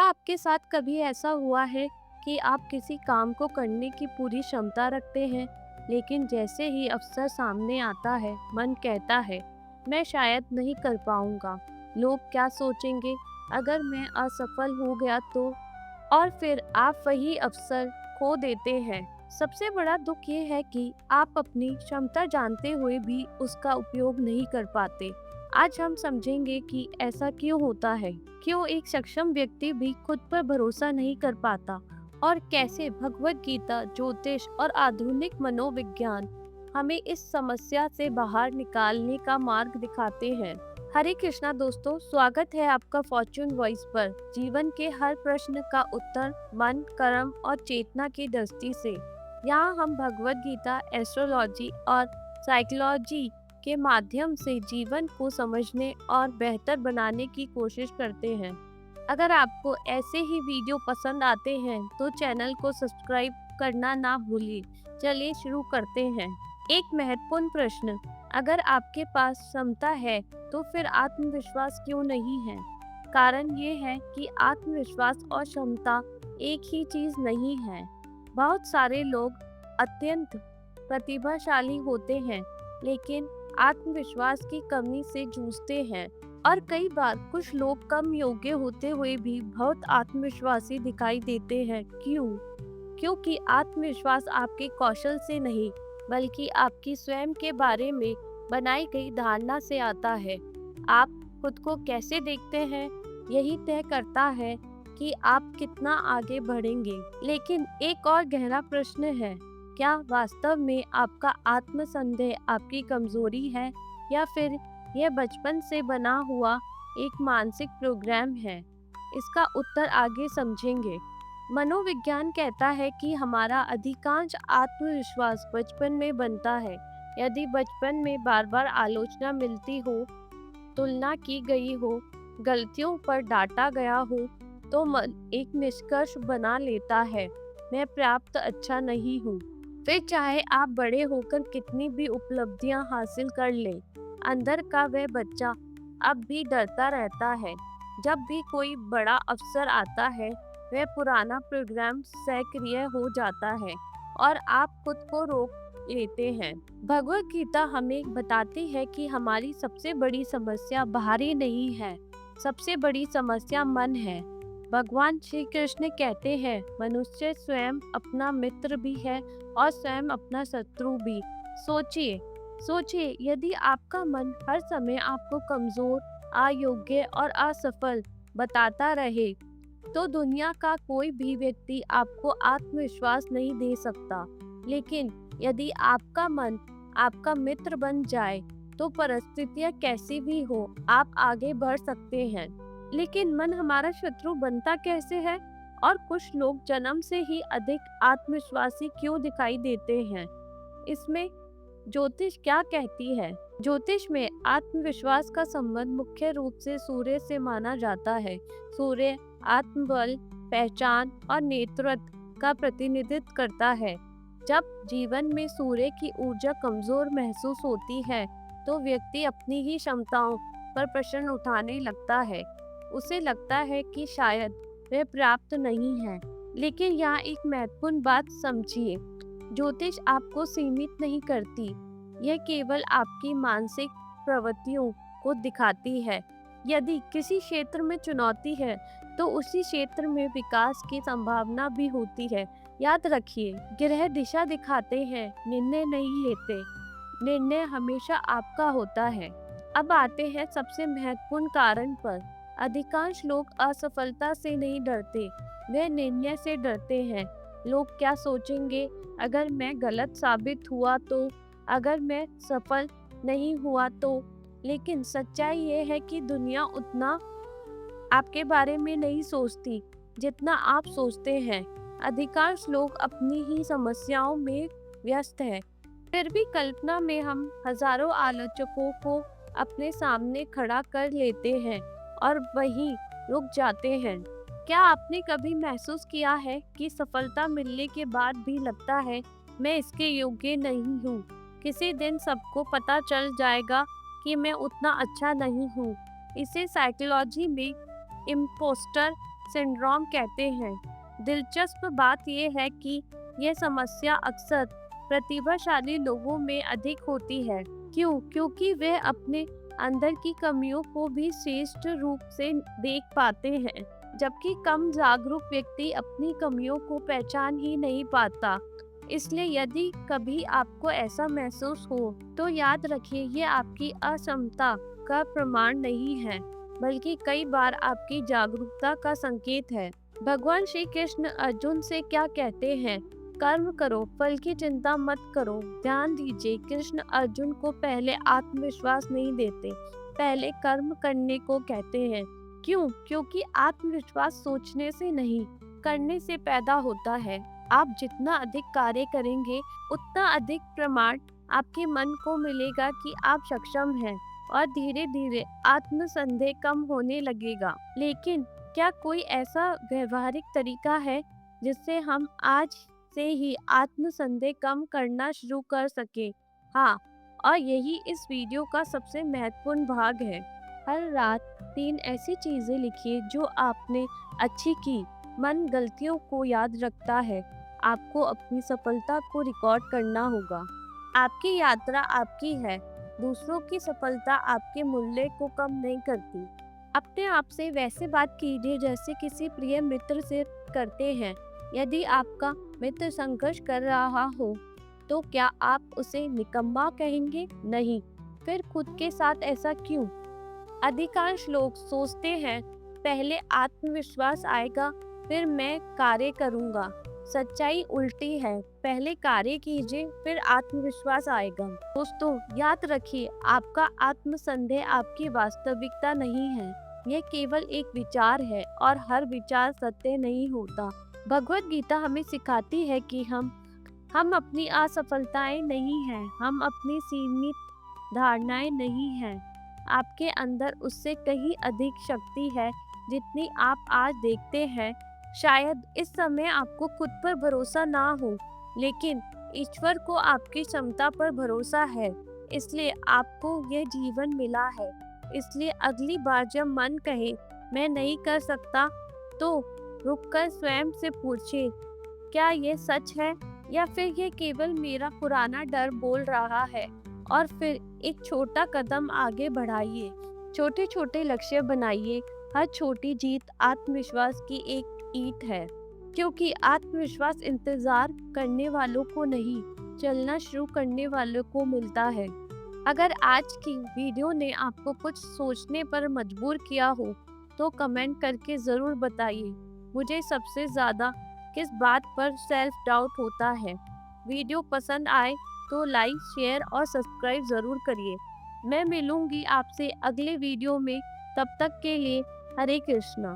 आपके साथ कभी ऐसा हुआ है कि आप किसी काम को करने की पूरी क्षमता रखते हैं, लेकिन जैसे ही अवसर सामने आता है, मन कहता है, मैं शायद नहीं कर पाऊंगा। लोग क्या सोचेंगे? अगर मैं असफल हो गया तो? और फिर आप वही अवसर खो देते हैं। सबसे बड़ा दुख ये है कि आप अपनी क्षमता जानते हुए भी उसका उपयोग नहीं कर पाते। आज हम समझेंगे कि ऐसा क्यों होता है, क्यों एक सक्षम व्यक्ति भी खुद पर भरोसा नहीं कर पाता और कैसे भगवत गीता, ज्योतिष और आधुनिक मनोविज्ञान हमें इस समस्या से बाहर निकालने का मार्ग दिखाते हैं। हरे कृष्णा दोस्तों, स्वागत है आपका फॉर्च्यून वॉइस पर। जीवन के हर प्रश्न का उत्तर मन, कर्म और चेतना की दृष्टि से। यहाँ हम भगवत गीता, एस्ट्रोलॉजी और साइकोलॉजी के माध्यम से जीवन को समझने और बेहतर बनाने की कोशिश करते हैं। अगर आपको ऐसे ही वीडियो पसंद आते हैं तो चैनल को सब्सक्राइब करना ना भूलिए। चलिए शुरू करते हैं। एक महत्वपूर्ण प्रश्न, अगर आपके पास क्षमता है तो फिर आत्मविश्वास क्यों नहीं है? कारण ये है कि आत्मविश्वास और क्षमता एक ही चीज नहीं है। बहुत सारे लोग अत्यंत प्रतिभाशाली होते हैं, लेकिन आत्मविश्वास की कमी से जूझते हैं। और कई बार कुछ लोग कम योग्य होते हुए भी बहुत आत्मविश्वासी दिखाई देते हैं। क्यों? क्योंकि आत्मविश्वास आपके कौशल से नहीं, बल्कि आपकी स्वयं के बारे में बनाई गई धारणा से आता है। आप खुद को कैसे देखते हैं, यही तय करता है कि आप कितना आगे बढ़ेंगे। लेकिन एक और गहरा प्रश्न है, क्या वास्तव में आपका आत्मसंदेह आपकी कमजोरी है या फिर यह बचपन से बना हुआ एक मानसिक प्रोग्राम है? इसका उत्तर आगे समझेंगे। मनोविज्ञान कहता है कि हमारा अधिकांश आत्मविश्वास बचपन में बनता है। यदि बचपन में बार बार आलोचना मिलती हो, तुलना की गई हो, गलतियों पर डांटा गया हो, तो मन एक निष्कर्ष बना लेता है, मैं पर्याप्त अच्छा नहीं हूँ। फिर चाहे आप बड़े होकर कितनी भी उपलब्धियां हासिल कर लें, अंदर का वह बच्चा अब भी डरता रहता है। जब भी कोई बड़ा अवसर आता है, वह पुराना प्रोग्राम सक्रिय हो जाता है और आप खुद को रोक लेते हैं। भगवत गीता हमें बताती है कि हमारी सबसे बड़ी समस्या बाहरी नहीं है, सबसे बड़ी समस्या मन है। भगवान श्री कृष्ण कहते हैं, मनुष्य स्वयं अपना मित्र भी है और स्वयं अपना शत्रु भी। सोचिए, यदि आपका मन हर समय आपको कमजोर, अयोग्य और असफल बताता रहे, तो दुनिया का कोई भी व्यक्ति आपको आत्मविश्वास नहीं दे सकता। लेकिन यदि आपका मन आपका मित्र बन जाए, तो परिस्थितियां कैसी भी हो, आप आगे बढ़ सकते हैं। लेकिन मन हमारा शत्रु बनता कैसे है? और कुछ लोग जन्म से ही अधिक आत्मविश्वासी क्यों दिखाई देते हैं? इसमें ज्योतिष क्या कहती है? ज्योतिष में आत्मविश्वास का संबंध मुख्य रूप से सूर्य से माना जाता है। सूर्य आत्मबल, पहचान और नेतृत्व का प्रतिनिधित्व करता है। जब जीवन में सूर्य की ऊर्जा कमजोर महसूस होती है, तो व्यक्ति अपनी ही क्षमताओं पर प्रश्न उठाने लगता है। उसे लगता है कि शायद वह पर्याप्त नहीं है। लेकिन यहाँ एक महत्वपूर्ण बात समझिए, ज्योतिष आपको सीमित नहीं करती, यह केवल आपकी मानसिक प्रवृत्तियों को दिखाती है। यदि किसी क्षेत्र में चुनौती है, तो उसी क्षेत्र में विकास की संभावना भी होती है। याद रखिए, ग्रह दिशा दिखाते हैं, निर्णय नहीं लेते। निर्णय हमेशा आपका होता है। अब आते हैं सबसे महत्वपूर्ण कारण पर। अधिकांश लोग असफलता से नहीं डरते, वे निर्णय से डरते हैं। लोग क्या सोचेंगे अगर मैं गलत साबित हुआ तो? अगर मैं सफल नहीं हुआ तो? लेकिन सच्चाई ये है कि दुनिया उतना आपके बारे में नहीं सोचती जितना आप सोचते हैं। अधिकांश लोग अपनी ही समस्याओं में व्यस्त हैं। फिर भी कल्पना में हम हजारों आलोचकों को अपने सामने खड़ा कर लेते हैं और वहीं रुक जाते हैं। क्या आपने कभी महसूस किया है कि सफलता मिलने के बाद भी लगता है, मैं इसके योग्य नहीं हूँ? किसी दिन सबको पता चल जाएगा कि मैं उतना अच्छा नहीं हूँ। इसे साइकोलॉजी में इम्पोस्टर सिंड्रोम कहते हैं। दिलचस्प बात यह है कि यह समस्या अक्सर प्रतिभाशाली लोगों में अधिक होती है। क्यों? क्योंकि वे अपने अंदर की कमियों को भी श्रेष्ठ रूप से देख पाते हैं, जबकि कम जागरूक व्यक्ति अपनी कमियों को पहचान ही नहीं पाता। इसलिए यदि कभी आपको ऐसा महसूस हो तो याद रखिए, ये आपकी अक्षमता का प्रमाण नहीं है, बल्कि कई बार आपकी जागरूकता का संकेत है। भगवान श्री कृष्ण अर्जुन से क्या कहते हैं? कर्म करो, फल की चिंता मत करो। ध्यान दीजिए, कृष्ण अर्जुन को पहले आत्मविश्वास नहीं देते, पहले कर्म करने को कहते हैं। क्यों? क्योंकि आत्मविश्वास सोचने से नहीं, करने से पैदा होता है। आप जितना अधिक कार्य करेंगे, उतना अधिक प्रमाण आपके मन को मिलेगा कि आप सक्षम हैं, और धीरे धीरे आत्मसंदेह कम होने लगेगा। लेकिन क्या कोई ऐसा व्यवहारिक तरीका है जिससे हम आज से ही आत्मसंदेह कम करना शुरू कर सके? हाँ, और यही इस वीडियो का सबसे महत्वपूर्ण भाग है। हर रात 3 ऐसी चीजें लिखिए जो आपने अच्छी की। मन गलतियों को याद रखता है। आपको अपनी सफलता को रिकॉर्ड करना होगा। आपकी यात्रा आपकी है। दूसरों की सफलता आपके मूल्य को कम नहीं करती। अपने आप से वैसे बात कीजिए जैसे किसी प्रिय मित्र से करते हैं। यदि आपका मित्र संघर्ष कर रहा हो तो क्या आप उसे निकम्मा कहेंगे? नहीं। फिर खुद के साथ ऐसा क्यों? अधिकांश लोग सोचते हैं पहले आत्मविश्वास आएगा, फिर मैं कार्य करूंगा। सच्चाई उल्टी है, पहले कार्य कीजिए, फिर आत्मविश्वास आएगा। दोस्तों, याद रखिए, आपका आत्मसंदेह आपकी वास्तविकता नहीं है। यह केवल एक विचार है, और हर विचार सत्य नहीं होता। भगवत गीता हमें सिखाती है कि हम अपनी असफलताएं नहीं हैं, हम अपनी सीमित धारणाएं नहीं हैं। आपके अंदर उससे कहीं अधिक शक्ति है जितनी आप आज देखते हैं। शायद इस समय आपको खुद पर भरोसा ना हो, लेकिन ईश्वर को आपकी क्षमता पर भरोसा है, इसलिए आपको यह जीवन मिला है। इसलिए अगली बार जब मन कहे मैं नहीं कर सकता, तो रुककर स्वयं से पूछिए, क्या ये सच है या फिर ये केवल मेरा पुराना डर बोल रहा है? और फिर एक छोटा कदम आगे बढ़ाइए। छोटे छोटे लक्ष्य बनाइए। हर छोटी जीत आत्मविश्वास की एक ईंट है, क्योंकि आत्मविश्वास इंतजार करने वालों को नहीं, चलना शुरू करने वालों को मिलता है। अगर आज की वीडियो ने आपको कुछ सोचने पर मजबूर किया हो तो कमेंट करके ज़रूर बताइए। मुझे सबसे ज़्यादा किस बात पर सेल्फ डाउट होता है। वीडियो पसंद आए तो लाइक, शेयर और सब्सक्राइब ज़रूर करिए। मैं मिलूंगी आपसे अगले वीडियो में। तब तक के लिए हरे कृष्णा।